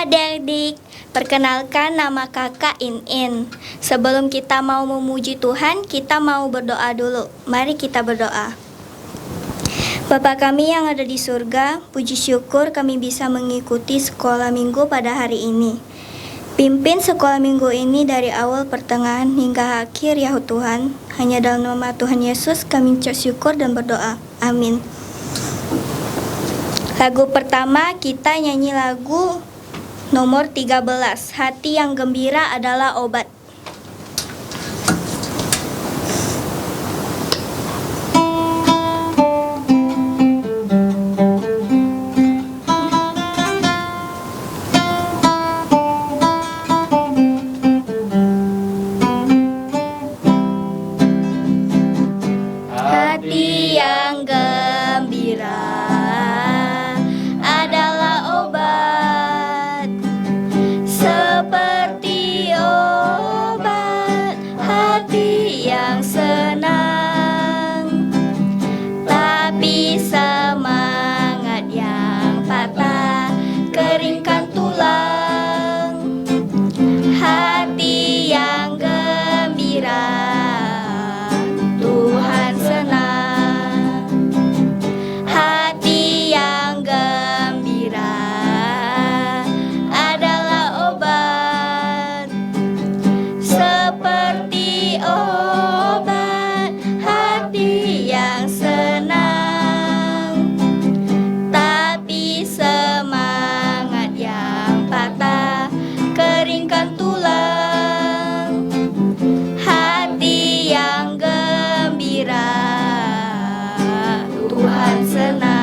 adik-adik, perkenalkan nama kakak In. Sebelum kita mau memuji Tuhan, kita mau berdoa dulu. Mari kita berdoa. Bapa kami yang ada di surga, puji syukur kami bisa mengikuti sekolah minggu pada hari ini. Pimpin sekolah minggu ini dari awal pertengahan hingga akhir ya Tuhan. Hanya dalam nama Tuhan Yesus kami ucap syukur dan berdoa. Amin. Lagu pertama kita nyanyi lagu nomor 13, Hati yang Gembira Adalah Obat. Hati yang gembira adalah obat, seperti obat hati yang senang. Tapi semangat yang patah keringkan tulang. Hati yang gembira Tuhan senang. Hati yang gembira adalah obat, seperti obat hati yang senang. Tapi semangat yang patah keringkan tulang. Hati yang gembira Tuhan senang.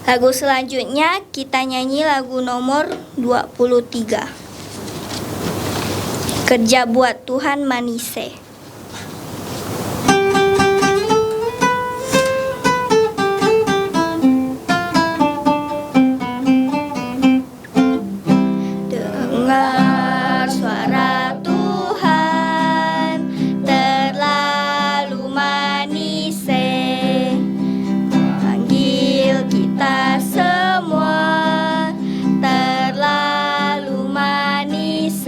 Lagu selanjutnya kita nyanyi lagu nomor 23, Kerja Buat Tuhan Manise. Dengar suara Tuhan terlalu manis, panggil kita semua terlalu manis.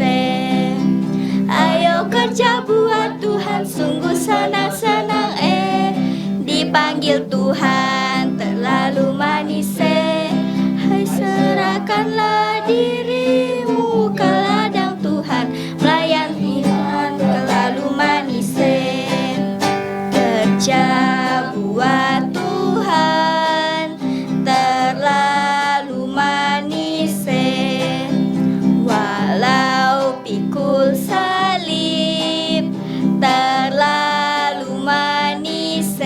Ayo kerja buat Tuhan, sungguh senang-senang dipanggil Tuhan terlalu manis. Hai, serahkanlah dirimu ke ladang Tuhan, melayani Tuhan terlalu manis. Kerja buat Tuhan terlalu manis, walau pikul salib terlalu manis.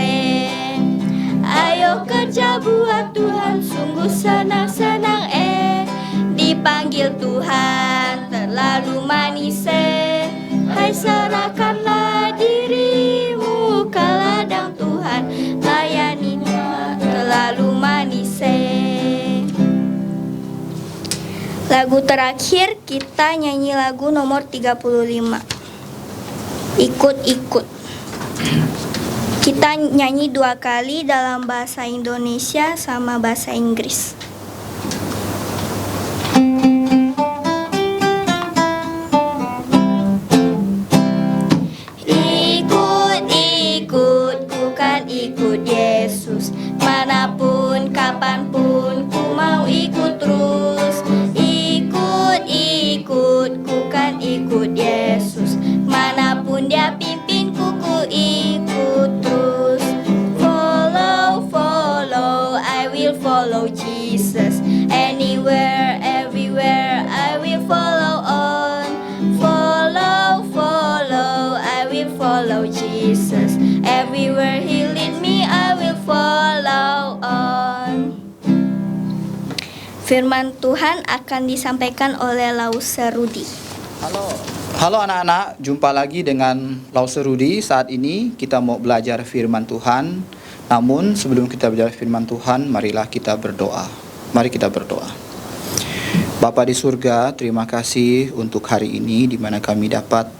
Ayo kerja buat Tuhan, sungguh senang-senang dipanggil Tuhan terlalu manis. Hai, serahkanlah dirimu ke ladang Tuhan, layani Tuhan terlalu manis. Lagu terakhir kita nyanyi lagu nomor 35, Ikut-ikut. Kita nyanyi 2 kali dalam bahasa Indonesia sama bahasa Inggris. Ikut-ikut, ku kan ikut Yesus, manapun kapanpun ku mau ikut terus. Ikut-ikut, ku kan ikut Yesus, manapun dia pimpin ku ikut terus. Follow, follow, I will follow Jesus. Anywhere, everywhere, I will follow on. Follow, follow, I will follow Jesus. Everywhere He lead me, I will follow on. Firman Tuhan akan disampaikan oleh Lause Rudi. Halo anak-anak, jumpa lagi dengan Lause Rudi. Saat ini kita mau belajar firman Tuhan. Namun sebelum kita belajar firman Tuhan, marilah kita berdoa. Mari kita berdoa. Bapa di surga, terima kasih untuk hari ini di mana kami dapat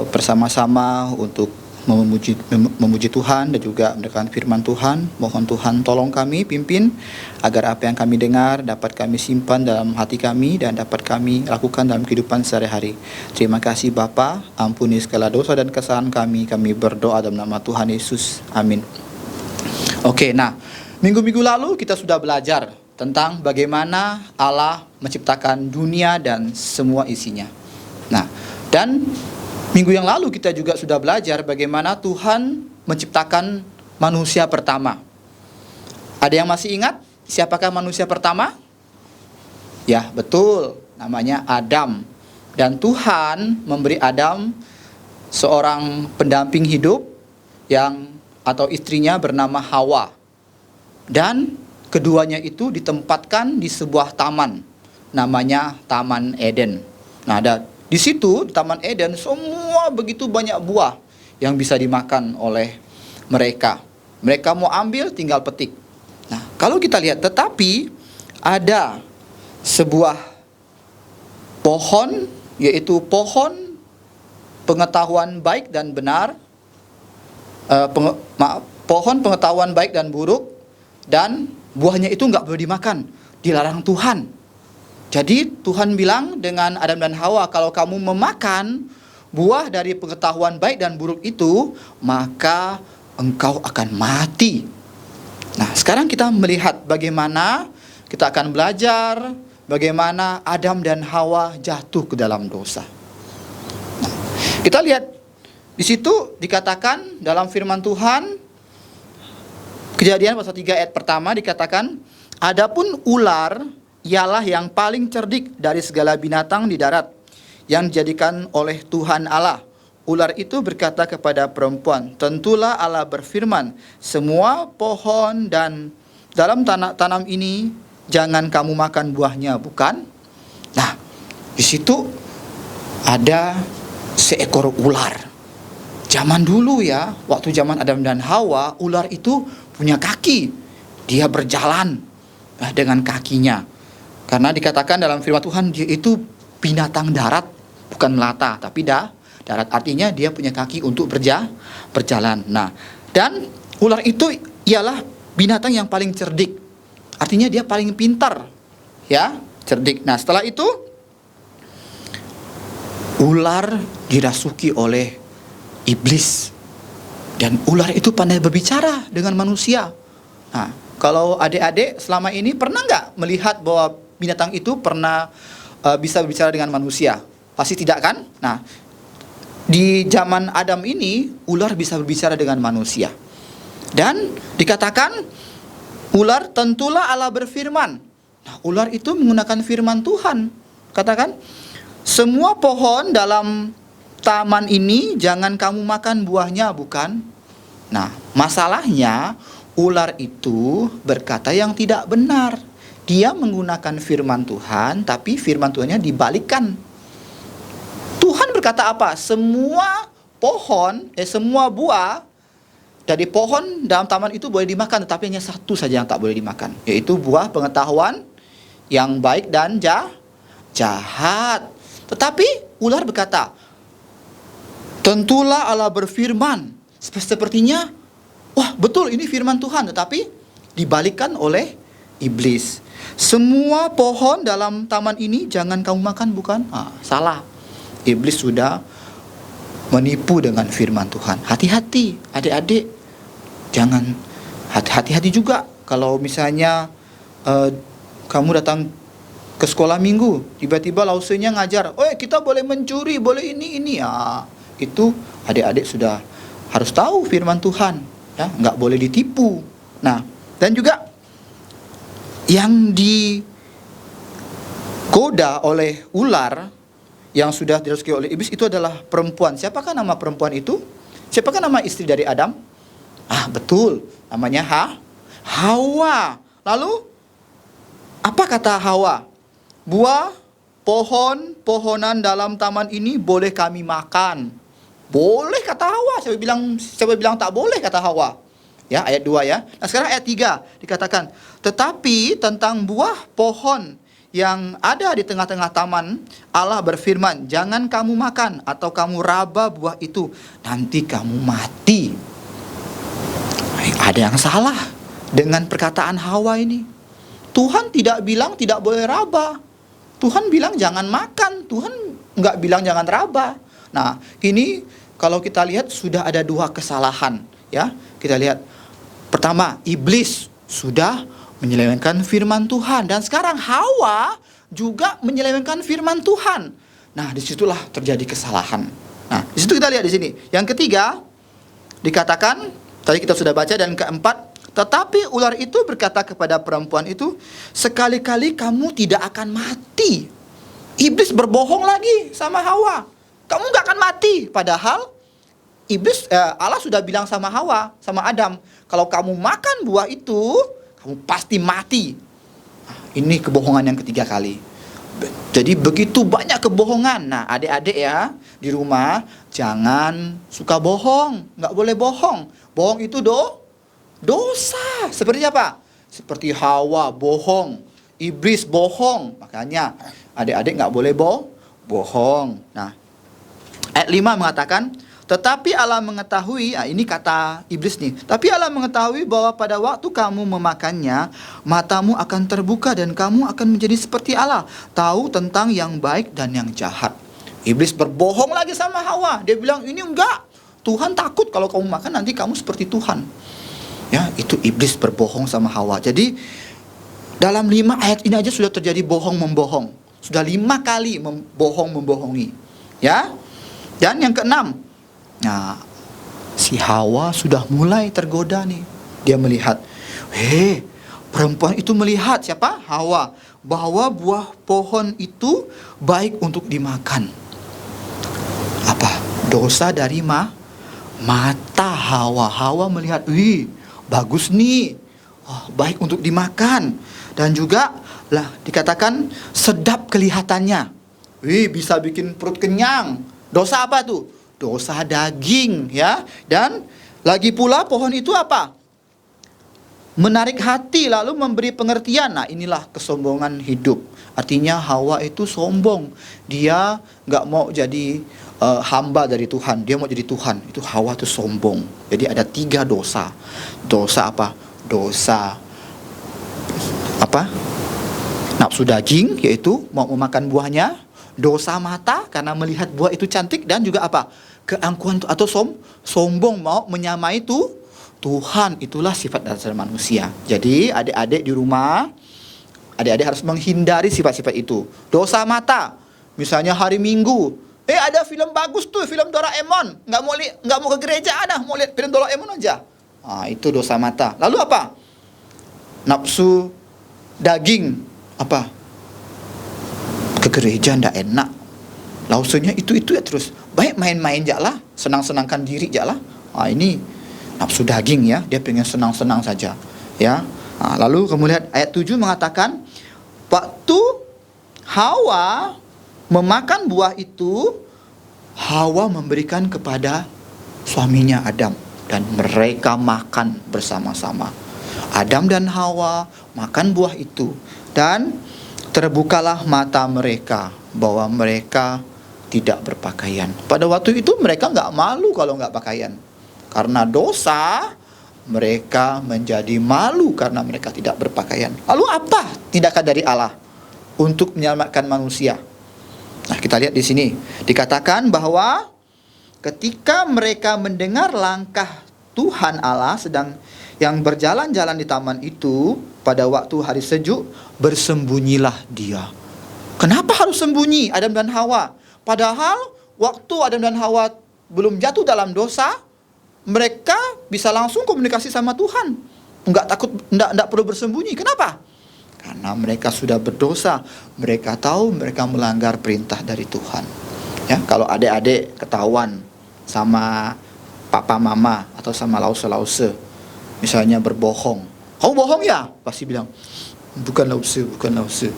bersama-sama untuk memuji Tuhan dan juga mendengarkan firman Tuhan. Mohon Tuhan tolong kami, pimpin agar apa yang kami dengar dapat kami simpan dalam hati kami dan dapat kami lakukan dalam kehidupan sehari-hari. Terima kasih Bapa, ampuni segala dosa dan kesalahan kami. Kami berdoa dalam nama Tuhan Yesus. Amin. Oke, nah, minggu-minggu lalu kita sudah belajar tentang bagaimana Allah menciptakan dunia dan semua isinya. Nah, dan minggu yang lalu kita juga sudah belajar bagaimana Tuhan menciptakan manusia pertama. Ada yang masih ingat siapakah manusia pertama? Ya, betul, namanya Adam. Dan Tuhan memberi Adam seorang pendamping hidup atau istrinya bernama Hawa. Dan keduanya itu ditempatkan di sebuah taman, namanya Taman Eden. Nah, di situ, di Taman Eden, semua begitu banyak buah yang bisa dimakan oleh mereka. Mereka mau ambil, tinggal petik. Nah, kalau kita lihat, tetapi ada sebuah pohon, yaitu pohon pengetahuan baik dan benar, pohon pengetahuan baik dan buruk, dan buahnya itu nggak boleh dimakan, dilarang Tuhan. Jadi Tuhan bilang dengan Adam dan Hawa, kalau kamu memakan buah dari pengetahuan baik dan buruk itu, maka engkau akan mati. Nah, sekarang kita melihat bagaimana kita akan belajar bagaimana Adam dan Hawa jatuh ke dalam dosa. Nah, kita lihat di situ dikatakan dalam firman Tuhan, Kejadian pasal 3 ayat pertama dikatakan, adapun ular ialah yang paling cerdik dari segala binatang di darat yang dijadikan oleh Tuhan Allah. Ular itu berkata kepada perempuan, tentulah Allah berfirman, semua pohon dan dalam tanam ini jangan kamu makan buahnya, bukan? Nah, di situ ada seekor ular. Zaman dulu ya, waktu zaman Adam dan Hawa, ular itu punya kaki. Dia berjalan dengan kakinya. Karena dikatakan dalam firman Tuhan, dia itu binatang darat, bukan melata, tapi darat. Artinya dia punya kaki untuk berjalan. Nah, dan ular itu ialah binatang yang paling cerdik. Artinya dia paling pintar, ya, cerdik. Nah, setelah itu ular dirasuki oleh iblis. Dan ular itu pandai berbicara dengan manusia. Nah, kalau adik-adik selama ini pernah nggak melihat bahwa binatang itu pernah bisa berbicara dengan manusia? Pasti tidak kan? Nah, di zaman Adam ini, ular bisa berbicara dengan manusia. Dan dikatakan, ular tentulah Allah berfirman. Nah, ular itu menggunakan firman Tuhan. Katakan, semua pohon dalam taman ini jangan kamu makan buahnya, bukan? Nah, masalahnya ular itu berkata yang tidak benar. Dia menggunakan firman Tuhan, tapi firman Tuhannya dibalikkan. Tuhan berkata apa? Semua pohon, semua buah dari pohon dalam taman itu boleh dimakan, tetapi hanya satu saja yang tak boleh dimakan, yaitu buah pengetahuan yang baik dan jahat. Tetapi ular berkata, tentulah Allah berfirman. Sepertinya, wah betul ini firman Tuhan, tetapi dibalikkan oleh iblis. Semua pohon dalam taman ini jangan kamu makan, bukan? Salah. Iblis sudah menipu dengan firman Tuhan. Hati-hati adik-adik. Jangan, hati-hati juga kalau misalnya kamu datang ke sekolah minggu, tiba-tiba lausenya ngajar, kita boleh mencuri, boleh ini. Itu adik-adik sudah harus tahu firman Tuhan, ya, nggak boleh ditipu. Nah, dan juga yang digoda oleh ular, yang sudah dirasuki oleh iblis itu adalah perempuan. Siapakah nama perempuan itu? Siapakah nama istri dari Adam? Betul, namanya Hawa. Lalu apa kata Hawa? Buah pohonan dalam taman ini boleh kami makan. Boleh kata Hawa. Siapa bilang tak boleh kata Hawa? Ya, ayat 2 ya. Nah, sekarang ayat 3 dikatakan, tetapi tentang buah pohon yang ada di tengah-tengah taman, Allah berfirman, "Jangan kamu makan atau kamu raba buah itu, nanti kamu mati." Ada yang salah dengan perkataan Hawa ini. Tuhan tidak bilang tidak boleh raba. Tuhan bilang jangan makan. Tuhan nggak bilang jangan raba. Nah, ini kalau kita lihat sudah ada dua kesalahan, ya. Kita lihat pertama, iblis sudah menyelewengkan firman Tuhan, dan sekarang Hawa juga menyelewengkan firman Tuhan. Nah, disitulah terjadi kesalahan. Nah, disitu kita lihat di sini. Yang ketiga dikatakan, tadi kita sudah baca, dan keempat, tetapi ular itu berkata kepada perempuan itu, "Sekali-kali kamu tidak akan mati." Iblis berbohong lagi sama Hawa. Kamu nggak akan mati. Padahal Allah sudah bilang sama Hawa, sama Adam, kalau kamu makan buah itu, kamu pasti mati. Ini kebohongan yang ketiga kali. Jadi begitu banyak kebohongan. Nah, adik-adik ya di rumah jangan suka bohong. Nggak boleh bohong. Bohong itu dosa. Seperti apa? Seperti Hawa bohong, iblis bohong. Makanya adik-adik nggak boleh bohong. Nah, ayat 5 mengatakan, tetapi Allah mengetahui, ini kata iblis nih, tapi Allah mengetahui bahwa pada waktu kamu memakannya, matamu akan terbuka dan kamu akan menjadi seperti Allah, tahu tentang yang baik dan yang jahat. Iblis berbohong lagi sama Hawa. Dia bilang, ini enggak, Tuhan takut kalau kamu makan nanti kamu seperti Tuhan. Ya, itu iblis berbohong sama Hawa. Jadi dalam 5 ayat ini aja sudah terjadi bohong-membohong. Sudah 5 kali bohong-membohongi. Ya. Dan yang keenam, nah, si Hawa sudah mulai tergoda nih. Dia melihat, perempuan itu melihat, siapa? Hawa, bahwa buah pohon itu baik untuk dimakan. Apa? Dosa dari mata Hawa. Hawa melihat, bagus nih, baik untuk dimakan. Dan juga dikatakan sedap kelihatannya. Bisa bikin perut kenyang. Dosa apa tuh? Dosa daging, ya. Dan lagi pula pohon itu apa? Menarik hati lalu memberi pengertian. Nah, inilah kesombongan hidup. Artinya Hawa itu sombong. Dia nggak mau jadi hamba dari Tuhan. Dia mau jadi Tuhan. Itu Hawa itu sombong. Jadi ada 3 dosa. Dosa apa? Dosa apa? Nafsu daging, yaitu mau memakan buahnya. Dosa mata karena melihat buah itu cantik, dan juga apa? Keangkuhan atau sombong, mau menyamai Tuhan. Itulah sifat dasar manusia. Jadi adik-adik di rumah, adik-adik harus menghindari sifat-sifat itu. Dosa mata, misalnya hari Minggu, ada film bagus tuh, film Doraemon, nggak mau ke gereja, mau lihat film Doraemon aja. Itu dosa mata. Lalu apa? Nafsu daging, apa? Ke gereja ndak enak, lausenya itu ya terus. Baik main-main jalah, senang-senangkan diri jalah. Ini nafsu daging, ya. Dia pengen senang-senang saja, ya. Lalu kemudian ayat 7 mengatakan, waktu Hawa memakan buah itu, Hawa memberikan kepada suaminya Adam, dan mereka makan bersama-sama. Adam dan Hawa makan buah itu, dan terbukalah mata mereka bahwa mereka tidak berpakaian. Pada waktu itu mereka nggak malu kalau nggak pakaian. Karena dosa, mereka menjadi malu karena mereka tidak berpakaian. Lalu apa tindakan dari Allah untuk menyelamatkan manusia? Nah, kita lihat di sini. Dikatakan bahwa ketika mereka mendengar langkah Tuhan Allah sedang yang berjalan-jalan di taman itu, pada waktu hari sejuk, bersembunyilah dia. Kenapa harus sembunyi Adam dan Hawa? Padahal waktu Adam dan Hawa belum jatuh dalam dosa, mereka bisa langsung komunikasi sama Tuhan. Enggak takut, enggak perlu bersembunyi. Kenapa? Karena mereka sudah berdosa. Mereka tahu mereka melanggar perintah dari Tuhan. Ya, kalau adik-adik ketahuan sama papa mama atau sama lause-lause, misalnya berbohong. Kamu bohong ya? Pasti bilang, bukan lause.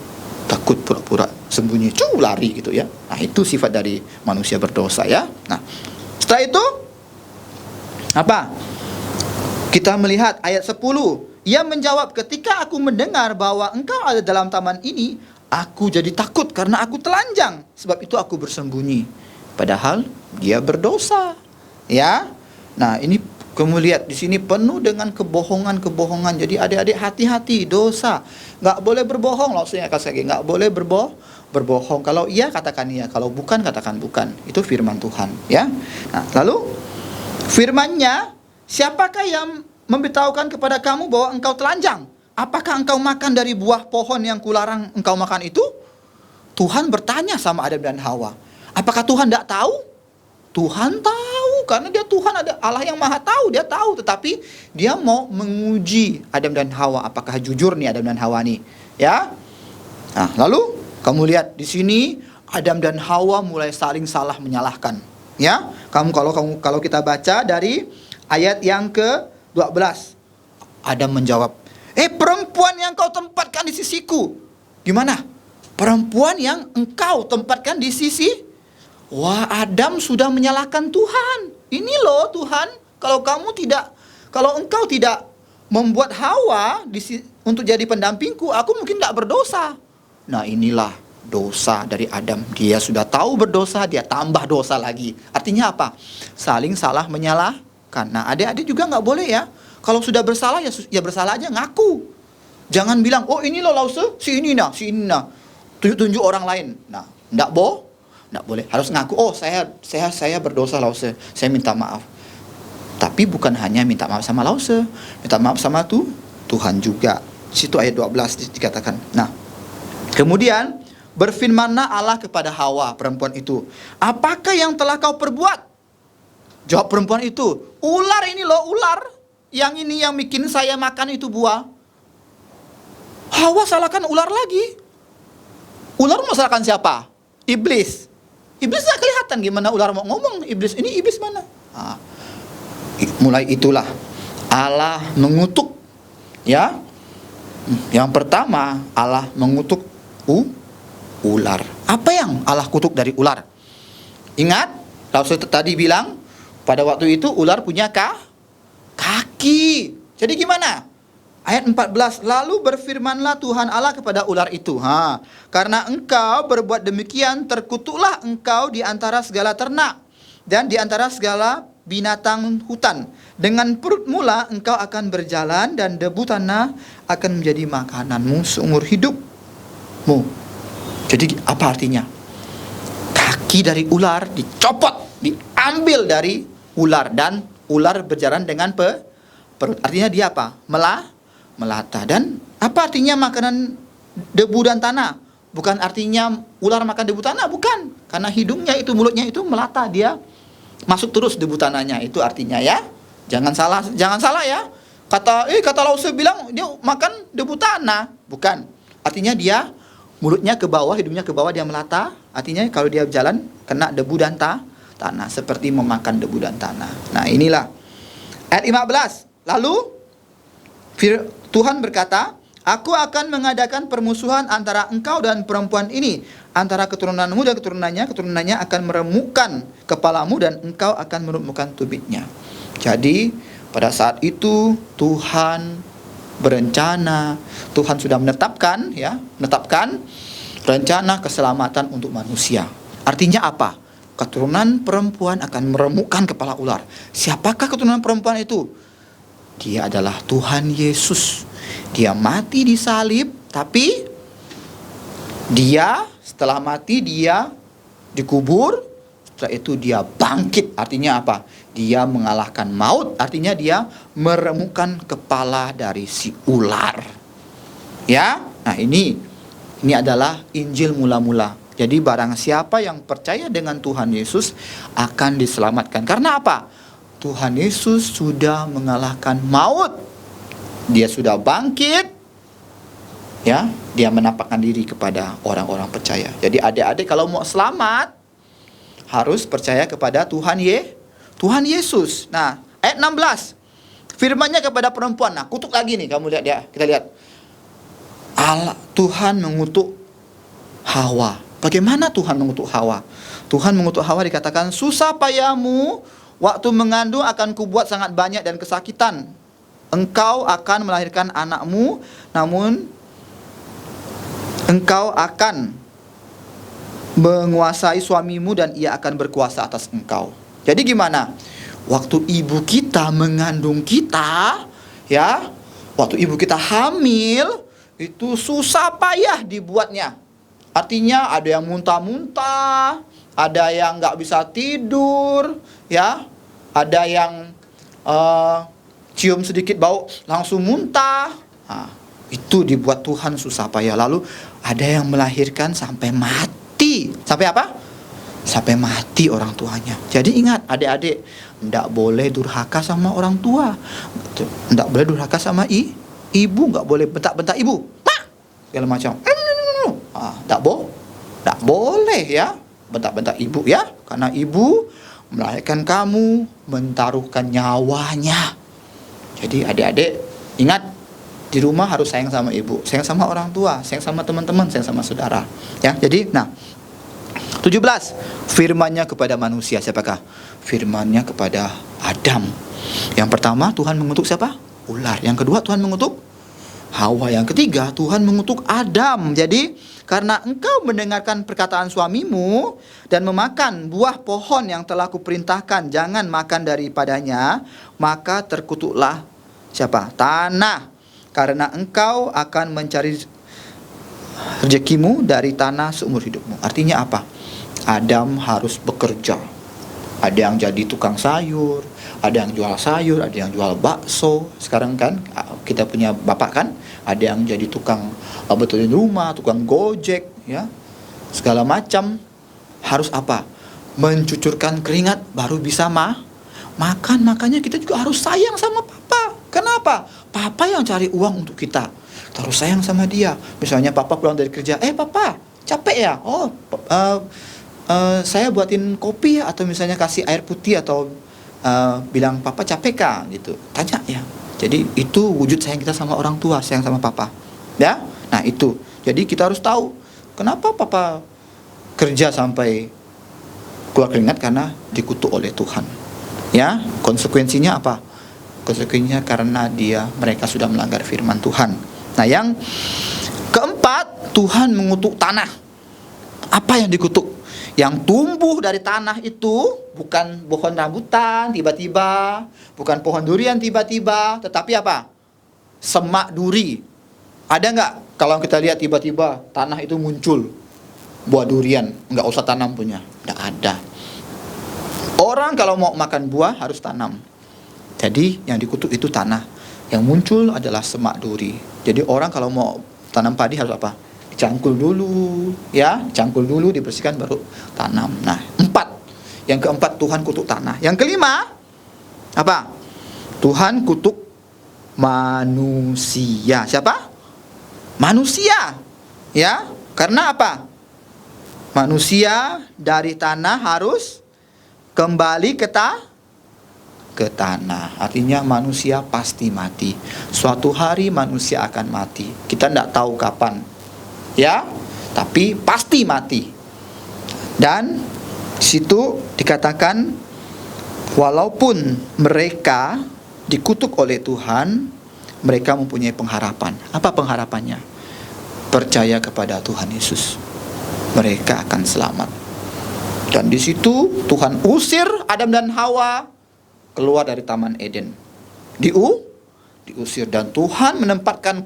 Takut pura-pura sembunyi, lari gitu ya. Nah, itu sifat dari manusia berdosa, ya. Nah, setelah itu apa? Kita melihat ayat 10. Ia menjawab, ketika aku mendengar bahwa engkau ada dalam taman ini, Aku jadi takut karena aku telanjang, sebab itu aku bersembunyi. Padahal dia berdosa. Ya. Nah, ini kamu lihat di sini penuh dengan kebohongan-kebohongan. Jadi adik-adik hati-hati, dosa. Nggak boleh berbohong. Maksudnya nggak boleh berbohong. Kalau iya katakan iya, kalau bukan katakan bukan. Itu firman Tuhan, ya. Nah, lalu firman-Nya, siapakah yang memberitahukan kepada kamu bahwa engkau telanjang? Apakah engkau makan dari buah pohon yang kularang engkau makan itu? Tuhan bertanya sama Adam dan Hawa. Apakah Tuhan tidak tahu? Tuhan tahu, karena dia Tuhan, ada Allah yang maha tahu, dia tahu. Tetapi dia mau menguji Adam dan Hawa, apakah jujur nih Adam dan Hawa nih, ya. Nah, lalu kamu lihat di sini Adam dan Hawa mulai saling salah menyalahkan, ya. Kalau kita baca dari ayat yang ke-12, Adam menjawab, perempuan yang kau tempatkan di sisiku. Gimana? Perempuan yang engkau tempatkan di sisi. Wah, Adam sudah menyalahkan Tuhan. Ini loh Tuhan, kalau engkau tidak membuat Hawa untuk jadi pendampingku, aku mungkin tidak berdosa. Nah, inilah dosa dari Adam. Dia sudah tahu berdosa, dia tambah dosa lagi. Artinya apa? Saling salah menyalahkan. Nah, adik-adik juga nggak boleh ya. Kalau sudah bersalah ya bersalah aja, ngaku. Jangan bilang, oh ini loh Lause, si ini nah. Tunjuk orang lain. Nah, enggak boleh. Harus ngaku, oh saya berdosa Lause, saya minta maaf. Tapi bukan hanya minta maaf sama Lause, minta maaf sama Tuhan juga. Situ ayat 12 dikatakan. Nah, kemudian berfirmanlah Allah kepada Hawa, perempuan itu, apakah yang telah kau perbuat? Jawab perempuan itu, ular ini loh, ular. Yang ini yang bikin saya makan itu buah. Hawa salahkan ular lagi. Ular mau salahkan siapa? Iblis. Iblis tidak kelihatan gimana ular mau ngomong. Iblis mana? Mulai itulah Allah mengutuk. Ya. Yang pertama Allah mengutuk ular. Apa yang Allah kutuk dari ular? Ingat, Rasul tadi bilang pada waktu itu ular punya kaki. Jadi gimana? Ayat 14, lalu berfirmanlah Tuhan Allah kepada ular itu, karena engkau berbuat demikian, terkutuklah engkau di antara segala ternak dan di antara segala binatang hutan. Dengan perut mula engkau akan berjalan dan debu tanah akan menjadi makananmu seumur hidupmu. Jadi apa artinya? Kaki dari ular dicopot, diambil dari ular, dan ular berjalan dengan perut. Artinya dia apa? Melata. Dan apa artinya makanan debu dan tanah? Bukan artinya ular makan debu tanah, bukan. Karena hidungnya itu, mulutnya itu melata, dia masuk terus debu tanahnya. Itu artinya ya. Jangan salah ya. Kata Lause bilang dia makan debu tanah, bukan. Artinya dia mulutnya ke bawah, hidungnya ke bawah, dia melata. Artinya kalau dia jalan kena debu dan tanah, seperti memakan debu dan tanah. Nah, inilah ayat 15. Lalu Tuhan berkata, aku akan mengadakan permusuhan antara engkau dan perempuan ini, antara keturunanmu dan keturunannya akan meremukkan kepalamu dan engkau akan meremukkan tumitnya. Jadi pada saat itu Tuhan berencana, Tuhan sudah menetapkan rencana keselamatan untuk manusia. Artinya apa? Keturunan perempuan akan meremukkan kepala ular. Siapakah keturunan perempuan itu? Dia adalah Tuhan Yesus. Dia mati di salib, tapi dia setelah mati dia dikubur. Setelah itu dia bangkit. Artinya apa? Dia mengalahkan maut. Artinya dia meremukkan kepala dari si ular. Ya, nah ini adalah Injil mula-mula. Jadi barang siapa yang percaya dengan Tuhan Yesus akan diselamatkan. Karena apa? Tuhan Yesus sudah mengalahkan maut. Dia sudah bangkit. Ya, dia menampakkan diri kepada orang-orang percaya. Jadi adik-adik kalau mau selamat harus percaya kepada Tuhan Yesus. Nah, ayat 16. Firman-Nya kepada perempuan. Nah, kutuk lagi nih, kamu lihat ya. Kita lihat. Tuhan mengutuk Hawa. Bagaimana Tuhan mengutuk Hawa? Tuhan mengutuk Hawa dikatakan, susah payahmu waktu mengandung akan kubuat sangat banyak dan kesakitan. Engkau akan melahirkan anakmu, namun engkau akan menguasai suamimu dan ia akan berkuasa atas engkau. Jadi gimana? Waktu ibu kita mengandung kita, ya, waktu ibu kita hamil, itu susah payah dibuatnya. Artinya ada yang muntah-muntah, ada yang nggak bisa tidur, ya, ada yang cium sedikit bau langsung muntah. Nah, itu dibuat Tuhan susah payah. Lalu ada yang melahirkan sampai mati. Sampai apa? Sampai mati orang tuanya. Jadi ingat adik-adik, tidak boleh durhaka sama orang tua, tidak boleh durhaka sama ibu, nggak boleh bentak-bentak ibu, Pak! Segala macam. Tidak boleh ya bentak-bentak ibu ya, karena ibu melahirkan kamu, mentaruhkan nyawanya. Jadi adik-adik ingat, di rumah harus sayang sama ibu, sayang sama orang tua, sayang sama teman-teman, sayang sama saudara. Ya, jadi 17, firman-Nya kepada manusia. Siapakah? Firman-Nya kepada Adam. Yang pertama Tuhan mengutuk siapa? Ular. Yang kedua Tuhan mengutuk Hawa. Yang ketiga Tuhan mengutuk Adam. Jadi karena engkau mendengarkan perkataan suamimu dan memakan buah pohon yang telah kuperintahkan jangan makan daripadanya, maka terkutuklah siapa? Tanah. Karena engkau akan mencari rezekimu dari tanah seumur hidupmu. Artinya apa? Adam harus bekerja. Ada yang jadi tukang sayur, ada yang jual sayur, ada yang jual bakso. Sekarang kan kita punya bapak kan, ada yang jadi tukang betulin rumah, tukang gojek, ya, segala macam. Harus apa? Mencucurkan keringat baru bisa makan. Makanya kita juga harus sayang sama papa. Kenapa? Papa yang cari uang untuk kita. Kita harus sayang sama dia. Misalnya papa pulang dari kerja, papa capek ya? Saya buatin kopi ya, atau misalnya kasih air putih, atau bilang papa capek kah gitu, tanya ya. Jadi itu wujud sayang kita sama orang tua, sayang sama papa ya. Nah itu, jadi kita harus tahu kenapa papa kerja sampai keluar keringat, karena dikutuk oleh Tuhan ya. Konsekuensinya apa? Konsekuensinya karena mereka sudah melanggar firman Tuhan. Nah yang keempat, Tuhan mengutuk tanah. Apa yang dikutuk? Yang tumbuh dari tanah itu bukan pohon rambutan tiba-tiba, bukan pohon durian tiba-tiba, tetapi apa? Semak duri. Ada nggak kalau kita lihat tiba-tiba tanah itu muncul buah durian, nggak usah tanam punya? Nggak ada. Orang kalau mau makan buah harus tanam. Jadi yang dikutuk itu tanah. Yang muncul adalah semak duri. Jadi orang kalau mau tanam padi harus apa? Cangkul dulu, ya, cangkul dulu, dibersihkan baru tanam. Nah, 4. Yang keempat Tuhan kutuk tanah. Yang kelima apa? Tuhan kutuk manusia. Siapa? Manusia. Ya, karena apa? Manusia dari tanah harus kembali ke tanah. Artinya manusia pasti mati. Suatu hari manusia akan mati. Kita tidak tahu kapan, ya, tapi pasti mati. Dan situ dikatakan walaupun mereka dikutuk oleh Tuhan, mereka mempunyai pengharapan. Apa pengharapannya? Percaya kepada Tuhan Yesus, mereka akan selamat. Dan di situ Tuhan usir Adam dan Hawa keluar dari Taman Eden. Diusir, dan Tuhan menempatkan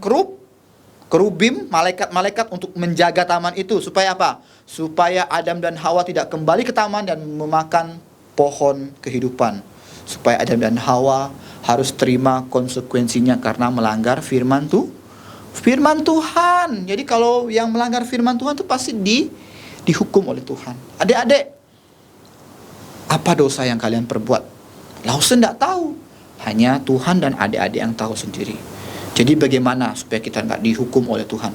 kerubim, malaikat-malaikat untuk menjaga taman itu. Supaya apa? Supaya Adam dan Hawa tidak kembali ke taman dan memakan pohon kehidupan. Supaya Adam dan Hawa harus terima konsekuensinya karena melanggar firman Tuhan. Jadi kalau yang melanggar firman Tuhan itu pasti dihukum oleh Tuhan. Adik-adik, apa dosa yang kalian perbuat? Lause tidak tahu. Hanya Tuhan dan adik-adik yang tahu sendiri. Jadi bagaimana supaya kita nggak dihukum oleh Tuhan?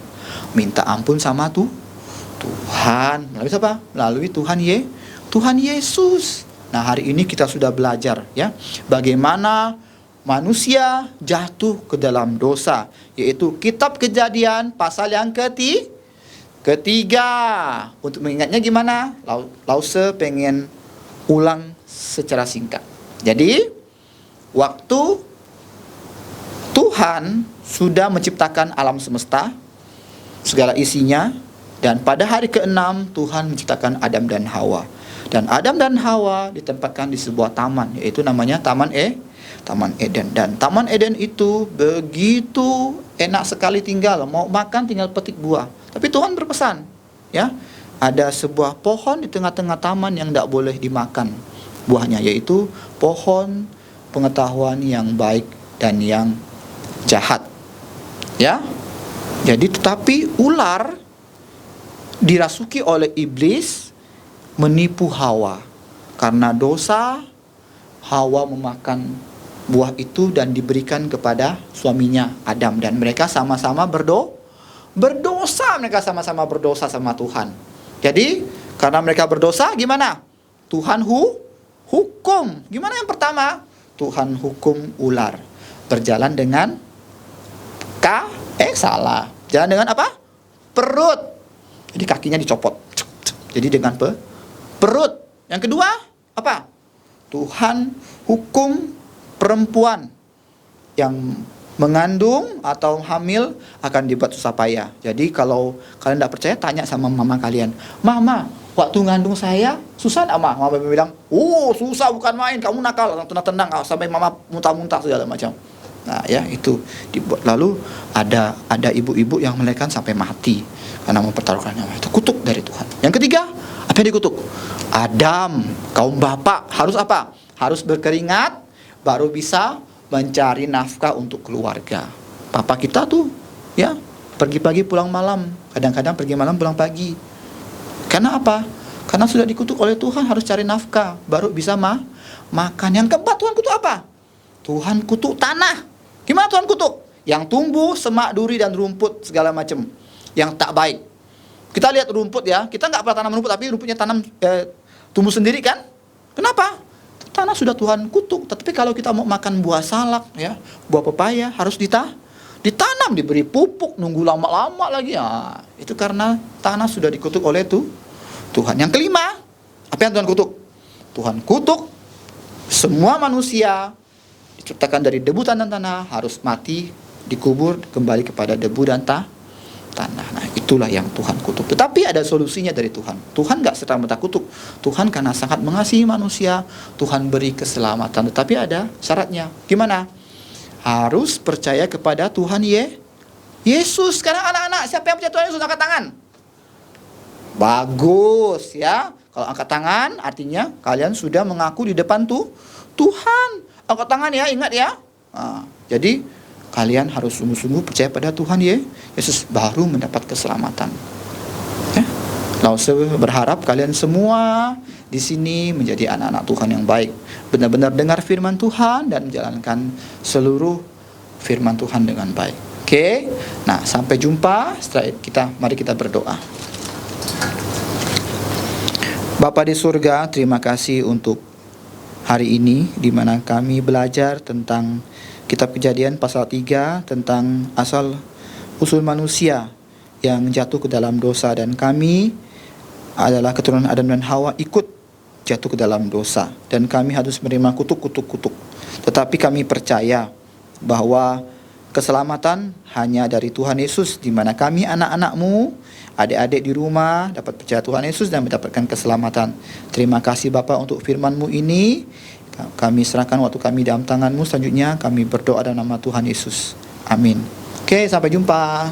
Minta ampun sama Tuhan. Melalui siapa? Melalui Tuhan Yesus. Nah, hari ini kita sudah belajar ya, bagaimana manusia jatuh ke dalam dosa, yaitu kitab Kejadian pasal yang ketiga. Untuk mengingatnya gimana? Lause pengen ulang secara singkat. Jadi waktu Tuhan sudah menciptakan alam semesta, segala isinya. Dan pada hari ke-6 Tuhan menciptakan Adam dan Hawa. Dan Adam dan Hawa ditempatkan di sebuah taman, yaitu namanya Taman Eden. Dan Taman Eden itu begitu enak sekali tinggal, mau makan tinggal petik buah. Tapi Tuhan berpesan, ya, ada sebuah pohon di tengah-tengah taman yang tidak boleh dimakan buahnya, yaitu pohon pengetahuan yang baik dan yang jahat. Ya. Jadi tetapi ular dirasuki oleh iblis menipu Hawa. Karena dosa, Hawa memakan buah itu dan diberikan kepada suaminya Adam, dan mereka sama-sama berdosa, mereka sama-sama berdosa sama Tuhan. Jadi karena mereka berdosa, gimana? Tuhan hukum. Gimana yang pertama? Tuhan hukum ular. Berjalan dengan salah. Jalan dengan apa? Perut. Jadi kakinya dicopot. Jadi dengan perut. Yang kedua, apa? Tuhan hukum perempuan yang mengandung atau hamil akan dibuat susah payah. Jadi kalau kalian tidak percaya, tanya sama mama kalian. Mama, waktu ngandung saya susah enggak, Mama? Mama bilang, "Oh, susah bukan main, kamu nakal." Tenang-tenang sampai mama muntah-muntah segala macam. Nah, ya itu dibuat. Lalu ada ibu-ibu yang melahirkan sampai mati karena mempertaruhkan nyawa. Itu kutuk dari Tuhan. Yang ketiga, apa yang dikutuk? Adam, kaum bapak harus apa? Harus berkeringat baru bisa mencari nafkah untuk keluarga. Papa kita tuh, ya, pergi pagi pulang malam, kadang-kadang pergi malam pulang pagi. Karena apa? Karena sudah dikutuk oleh Tuhan, harus cari nafkah baru bisa makan. Yang keempat, Tuhan kutuk apa? Tuhan kutuk tanah. Gimana Tuhan kutuk? Yang tumbuh semak, duri dan rumput segala macam yang tak baik. Kita lihat rumput, ya, kita nggak pernah tanam rumput, tapi rumputnya tumbuh sendiri kan? Kenapa? Tanah sudah Tuhan kutuk. Tapi kalau kita mau makan buah salak, ya, buah pepaya, harus ditanam, diberi pupuk, nunggu lama-lama lagi. Ya, itu karena tanah sudah dikutuk oleh Tuhan. Yang kelima, apa yang Tuhan kutuk? Tuhan kutuk semua manusia diciptakan dari debu dan tanah harus mati, dikubur kembali kepada debu dan tanah. Nah, itulah yang Tuhan kutuk. Tetapi ada solusinya dari Tuhan. Tuhan gak serta-merta kutuk. Tuhan karena sangat mengasihi manusia, Tuhan beri keselamatan. Tetapi ada syaratnya. Gimana? Harus percaya kepada Tuhan Yesus. Sekarang anak-anak, siapa yang percaya Tuhan Yesus, angkat tangan. Bagus, ya. Kalau angkat tangan artinya kalian sudah mengaku di depan Tuhan. Angkat tangan, ya, ingat, ya. Nah, jadi kalian harus sungguh-sungguh percaya pada Tuhan Yesus baru mendapat keselamatan. Ya. Lalu saya berharap kalian semua di sini menjadi anak-anak Tuhan yang baik, benar-benar dengar firman Tuhan dan menjalankan seluruh firman Tuhan dengan baik. Oke. Nah, sampai jumpa. Setelah mari kita berdoa. Bapa di surga, terima kasih untuk hari ini di mana kami belajar tentang Kitab Kejadian pasal 3 tentang asal usul manusia yang jatuh ke dalam dosa, dan kami adalah keturunan Adam dan Hawa ikut jatuh ke dalam dosa, dan kami harus menerima kutuk. Tetapi kami percaya bahwa keselamatan hanya dari Tuhan Yesus, di mana kami anak-anak-Mu, adik-adik di rumah dapat percaya Tuhan Yesus dan mendapatkan keselamatan. Terima kasih Bapa untuk firman-Mu ini. Kami serahkan waktu kami dalam tangan-Mu. Selanjutnya kami berdoa dalam nama Tuhan Yesus. Amin. Oke, sampai jumpa.